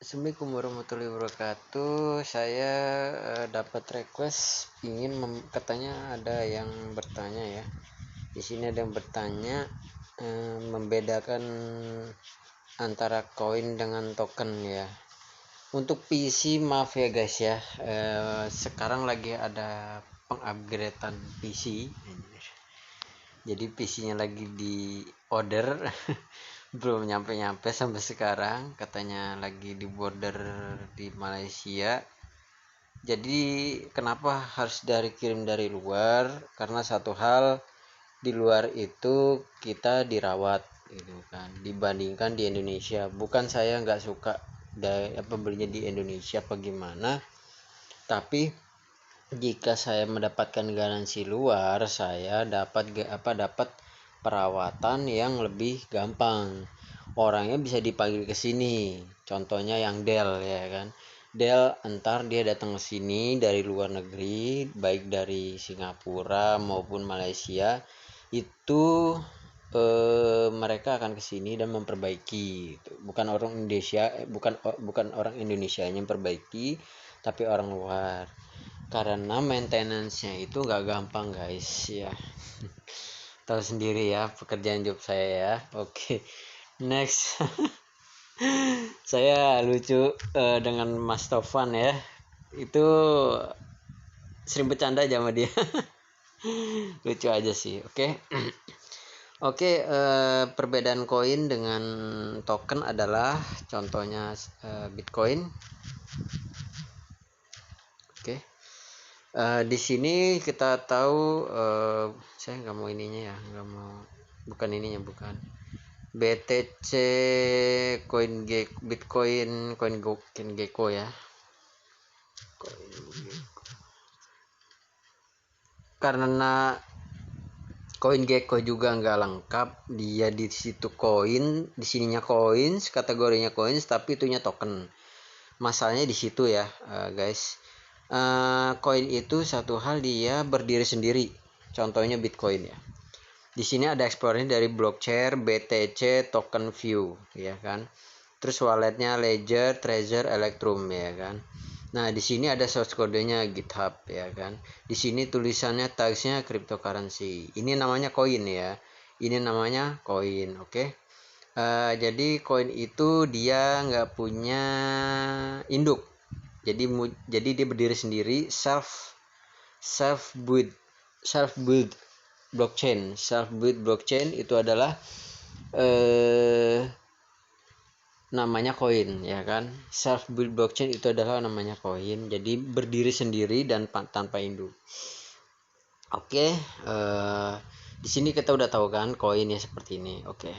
Assalamualaikum warahmatullahi wabarakatuh. Saya dapat request katanya ada yang bertanya ya. Di sini ada yang bertanya membedakan antara koin dengan token ya. Untuk PC maaf ya guys ya. Sekarang lagi ada pengupgradean PC. Jadi PC-nya lagi di order. Belum nyampe sampai sekarang, katanya lagi di border di Malaysia. Jadi kenapa harus kirim dari luar? Karena satu hal, di luar itu kita dirawat gitu kan, dibandingkan di Indonesia. Bukan saya nggak suka belinya di Indonesia apa gimana, tapi jika saya mendapatkan garansi luar, saya dapat perawatan yang lebih gampang. Orangnya bisa dipanggil ke sini. Contohnya yang Dell ya kan. Dell entar dia datang ke sini dari luar negeri, baik dari Singapura maupun Malaysia, itu mereka akan ke sini dan memperbaiki. Bukan orang Indonesia, bukan orang Indonesia yang memperbaiki, tapi orang luar. Karena maintenance-nya itu nggak gampang guys ya. Tahu sendiri ya pekerjaan job saya ya. Oke, next. Saya lucu dengan Mas Tovan ya. Itu sering bercanda aja sama dia. Lucu aja sih. Oke, perbedaan koin dengan token adalah contohnya Bitcoin. Oke. Di sini kita tahu saya nggak mau ininya ya, nggak mau, bukan ininya, bukan BTC, Bitcoin, Gecko ya. Karena koin Gecko juga nggak lengkap, dia di situ koin, di sininya coins, kategorinya coins, tapi itunya token. Masalahnya di situ ya guys. Koin itu satu hal, dia berdiri sendiri. Contohnya Bitcoin ya. Di sini ada explorernya dari blockchain, BTC, token view ya kan. Terus walletnya Ledger, Trezor, Electrum ya kan. Nah di sini ada source kodenya GitHub ya kan. Di sini tulisannya tagsnya cryptocurrency. Ini namanya koin ya. Ini namanya koin, oke. Jadi koin itu dia nggak punya induk. Jadi dia berdiri sendiri, self build blockchain. Self build blockchain itu adalah namanya koin ya kan. Self build blockchain itu adalah namanya koin. Jadi berdiri sendiri dan tanpa induk. Oke, di sini kita udah tahu kan koin ya seperti ini. Oke.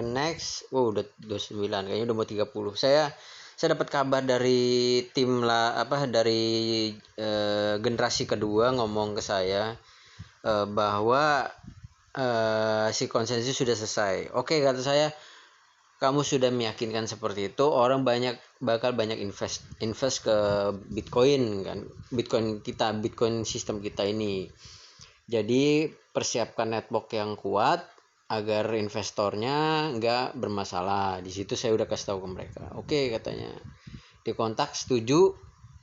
Next, udah 29, kayaknya udah mau 30. Saya dapat kabar dari tim dari generasi kedua ngomong ke saya bahwa si konsensus sudah selesai. Oke, kata saya, kamu sudah meyakinkan seperti itu, orang bakal banyak invest ke Bitcoin kan, Bitcoin sistem kita ini. Jadi persiapkan network yang kuat agar investornya nggak bermasalah. Di situ saya udah kasih tahu ke mereka. Oke, katanya. Di kontak setuju,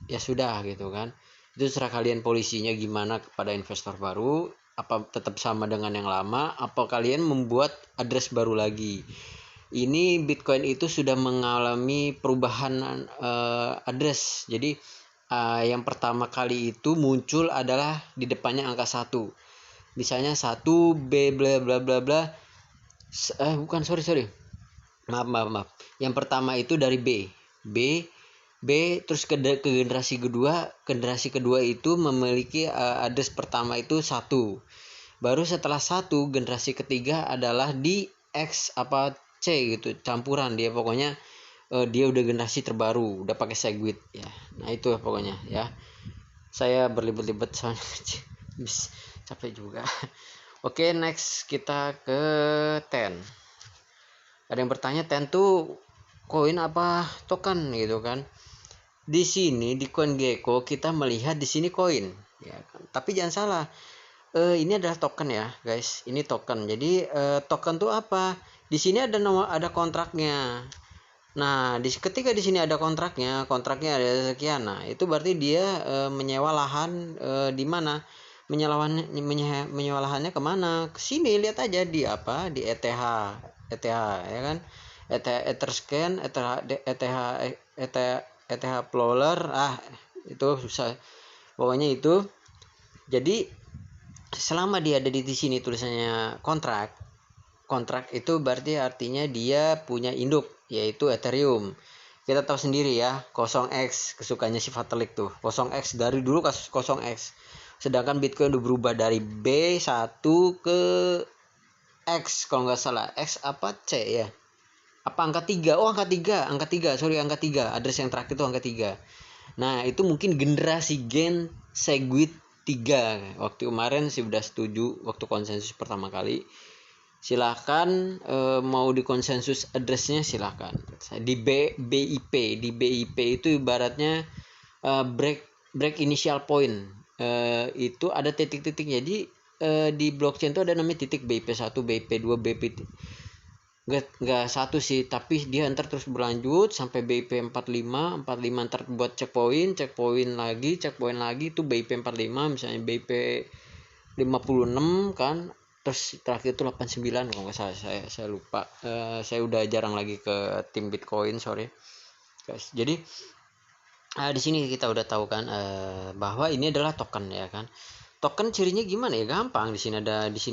ya sudah gitu kan. Itu serah kalian polisinya gimana kepada investor baru, apa tetap sama dengan yang lama, apa kalian membuat address baru lagi. Ini Bitcoin itu sudah mengalami perubahan address. Jadi yang pertama kali itu muncul adalah di depannya angka 1. Misalnya 1B bla bla bla bla. Bukan, sorry. Maaf. Yang pertama itu dari B terus ke generasi kedua itu memiliki address pertama itu 1. Baru setelah 1, generasi ketiga adalah di X apa C gitu, campuran dia pokoknya. Dia udah generasi terbaru, udah pakai Segwit ya. Nah itu pokoknya ya. Saya berlibet-libet soalnya capek juga. Oke, next kita ke Ten. Ada yang bertanya, Ten tuh koin apa token gitu kan. Di sini di CoinGecko kita melihat di sini koin ya kan. Tapi jangan salah, ini adalah token ya guys. Ini token. Jadi token tuh apa? Di sini ada kontraknya. Nah, ketika di sini ada kontraknya ada sekian. Nah, itu berarti dia menyewa lahan di mana? Menyewa lahannya kemana? Ke sini, lihat aja di apa? Di ETH, ya kan? Etherscan, ETH Ploller, itu susah. Pokoknya itu. Jadi selama dia ada di sini tulisannya kontrak itu berarti artinya dia punya induk yaitu Ethereum. Kita tahu sendiri ya, 0x kesukaannya si Vitalik tuh. 0x dari dulu kasus 0x. Sedangkan Bitcoin udah berubah dari B1 ke X kalau nggak salah. X apa C ya? Apa angka 3? Oh, angka 3. Sorry, angka 3. Address yang terakhir itu angka 3. Nah, itu mungkin generasi Gen Segwit 3. Waktu kemarin sih udah setuju waktu konsensus pertama kali. Silahkan mau di konsensus addressnya silahkan. Di BIP itu ibaratnya break initial point. Itu ada titik-titik. Jadi di blockchain itu ada namanya titik BIP1, BIP2, BIP Enggak satu sih, tapi dia ntar terus berlanjut sampai BIP 45 ntar buat checkpoint lagi itu BIP 45, misalnya BIP 56 kan, terus terakhir itu 89 kalau nggak salah. Saya lupa, saya udah jarang lagi ke tim Bitcoin, sorry guys. Jadi di sini kita udah tahu kan bahwa ini adalah token, ya kan. Token cirinya gimana ya? Gampang. Di sini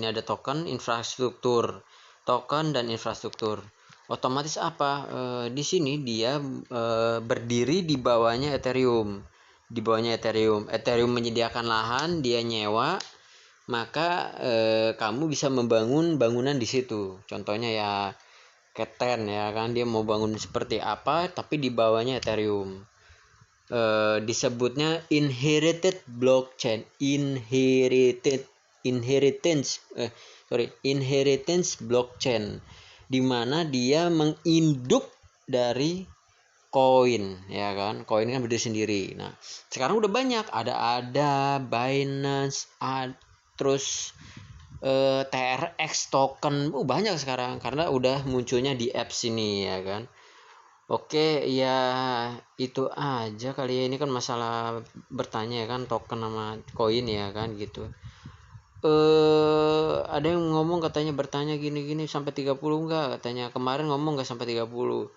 ada token infrastruktur, token dan infrastruktur. Otomatis apa? Di sini dia berdiri di bawahnya Ethereum. Ethereum menyediakan lahan, dia nyewa, maka kamu bisa membangun bangunan di situ. Contohnya ya Keten, ya kan, dia mau bangun seperti apa tapi di bawahnya Ethereum. Disebutnya inherited blockchain, inheritance blockchain, di mana dia menginduk dari koin, ya kan. Koin kan berdiri sendiri. Nah, sekarang udah banyak, ada Binance, terus TRX token, banyak sekarang karena udah munculnya di apps ini, ya kan. Oke, ya itu aja kali ya. Ini kan masalah bertanya ya kan, token sama koin, ya kan gitu. Ada yang ngomong katanya bertanya gini-gini sampai 30 enggak, katanya. Kemarin ngomong enggak sampai 30.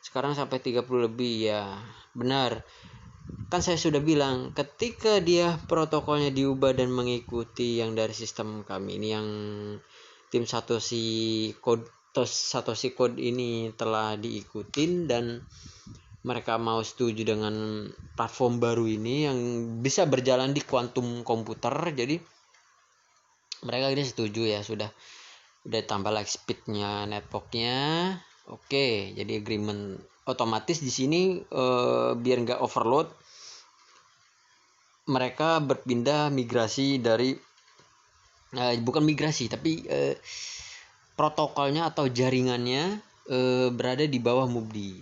Sekarang sampai 30 lebih, ya. Benar. Kan saya sudah bilang, ketika dia protokolnya diubah dan mengikuti yang dari sistem kami ini, yang tim Satoshi Code ini telah diikutin dan mereka mau setuju dengan platform baru ini yang bisa berjalan di kuantum komputer. Jadi mereka ini setuju, ya sudah tambah like speednya, networknya. Oke, jadi agreement otomatis di sini biar nggak overload, mereka berpindah migrasi dari bukan migrasi tapi protokolnya atau jaringannya berada di bawah Mubdi,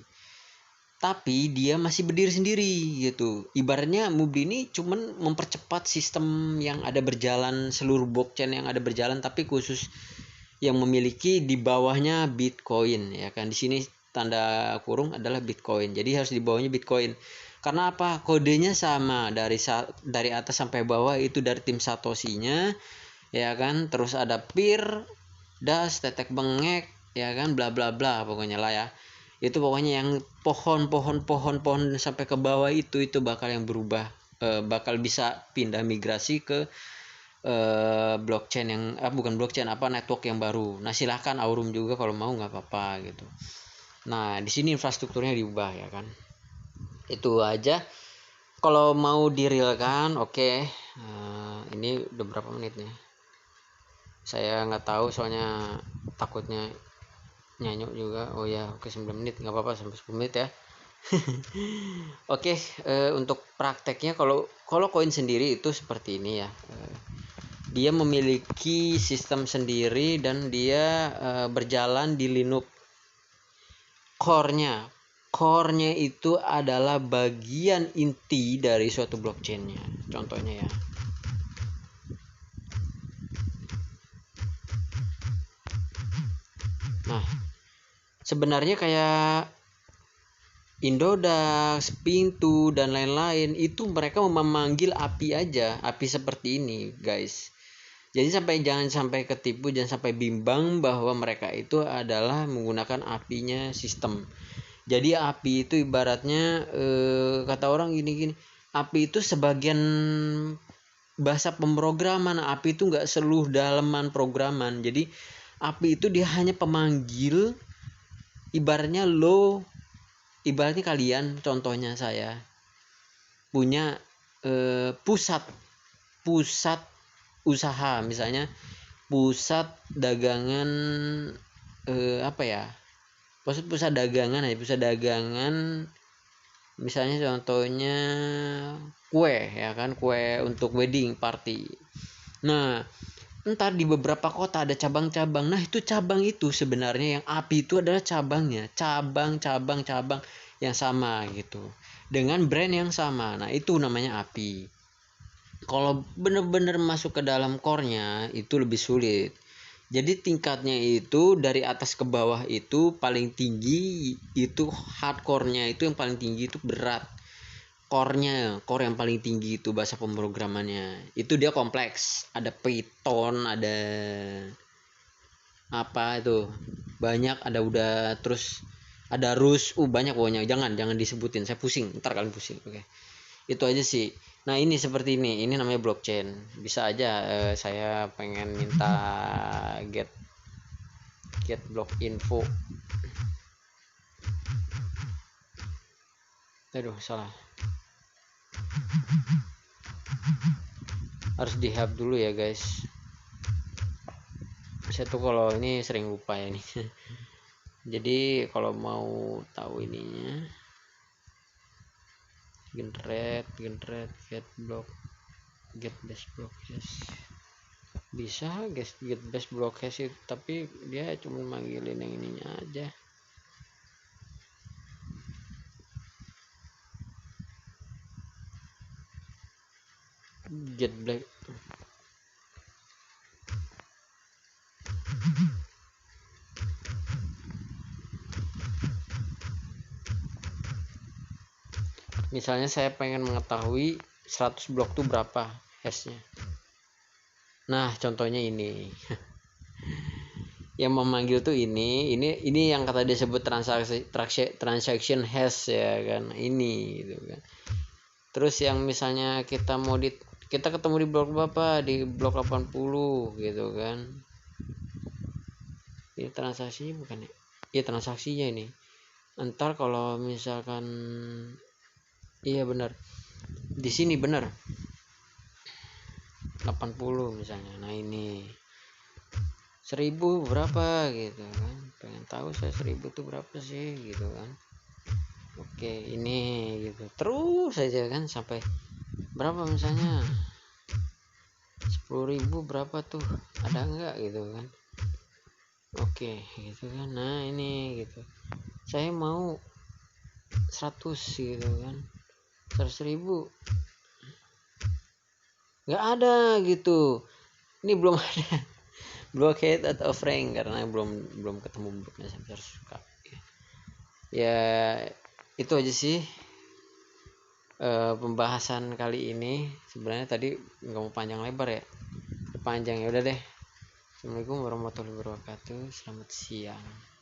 tapi dia masih berdiri sendiri gitu. Ibaratnya Mubdi ini cuman mempercepat sistem yang ada berjalan, seluruh blockchain yang ada berjalan, tapi khusus yang memiliki di bawahnya Bitcoin, ya kan. Di sini tanda kurung adalah Bitcoin, jadi harus di bawahnya Bitcoin. Karena apa? Kodenya sama dari atas sampai bawah itu dari tim Satoshi-nya, ya kan. Terus ada peer, das, tetek bengek, ya kan, bla bla bla pokoknya lah ya. Itu pokoknya yang pohon sampai ke bawah itu bakal yang berubah, bakal bisa pindah migrasi ke blockchain yang bukan blockchain, network yang baru. Nah, silahkan Aurum juga kalau mau, nggak apa-apa gitu. Nah, di sini infrastrukturnya diubah, ya kan. Itu aja. Kalau mau direalkan, oke. Ini udah berapa menit nih? Saya nggak tahu, soalnya takutnya nyanyuk juga. Oh ya, oke, 9 menit, nggak apa-apa sampai 10 menit ya. Oke, untuk prakteknya kalau koin sendiri itu seperti ini ya. Dia memiliki sistem sendiri dan dia berjalan di Linux. Core-nya itu adalah bagian inti dari suatu blockchain-nya. Contohnya ya. Nah, sebenarnya kayak Indodax, pintu dan lain-lain itu mereka memanggil api aja, api seperti ini guys. Jadi jangan sampai ketipu, jangan sampai bimbang bahwa mereka itu adalah menggunakan apinya sistem. Jadi api itu ibaratnya kata orang gini, api itu sebagian bahasa pemrograman. Api itu nggak seluruh dalaman programan. Jadi api itu dia hanya pemanggil. Ibaratnya kalian, contohnya saya punya pusat usaha, misalnya pusat dagangan pusat dagangan misalnya contohnya kue, ya kan, kue untuk wedding party. Nah, ntar di beberapa kota ada cabang-cabang. Nah, itu cabang itu sebenarnya yang api itu adalah cabangnya, cabang yang sama gitu, dengan brand yang sama. Nah, itu namanya api. Kalau bener-bener masuk ke dalam core-nya itu lebih sulit. Jadi tingkatnya itu dari atas ke bawah itu paling tinggi itu hardcore-nya, itu yang paling tinggi itu berat. Core yang paling tinggi itu bahasa pemrogramannya. Itu dia kompleks. Ada Python, ada apa itu? Banyak, udah terus ada Rust, banyak pokoknya. Jangan disebutin, saya pusing. Ntar kalian pusing. Oke. Itu aja sih. Nah, ini seperti ini namanya blockchain. Bisa aja saya pengen minta get block info. Aduh, salah. Harus di-hub dulu ya guys. Saya tuh kalau ini sering lupa ya ini. Jadi kalau mau tahu ininya, generate get base block hash. Bisa guys, get base block hash itu, tapi dia cuma manggilin yang ininya aja. Get black misalnya saya pengen mengetahui 100 blok tuh berapa hashnya. Nah, contohnya ini. Yang memanggil tuh ini yang kata dia sebut transaction hash, ya kan, ini gitu kan. Terus yang misalnya kita ketemu di blok berapa, di blok 80 gitu kan. Ini transaksinya bukan ya? Iya, transaksinya ini. Entar kalau misalkan iya benar. Di sini benar. 80 misalnya. Nah, ini 1000 berapa gitu kan. Pengen tahu saya 1000 tuh berapa sih gitu kan. Oke, ini gitu. Terus saja kan sampai berapa misalnya 10.000 berapa tuh, ada enggak gitu kan. Oke gitu kan. Nah, ini gitu, saya mau 100 gitu kan, 100.000 nggak ada gitu. Ini belum ada blockhead atau frank karena belum ketemu bloknya sampai 100 suka ya. Itu aja sih pembahasan kali ini. Sebenarnya tadi nggak mau panjang lebar ya, panjang ya udah deh. Assalamualaikum warahmatullahi wabarakatuh. Selamat siang.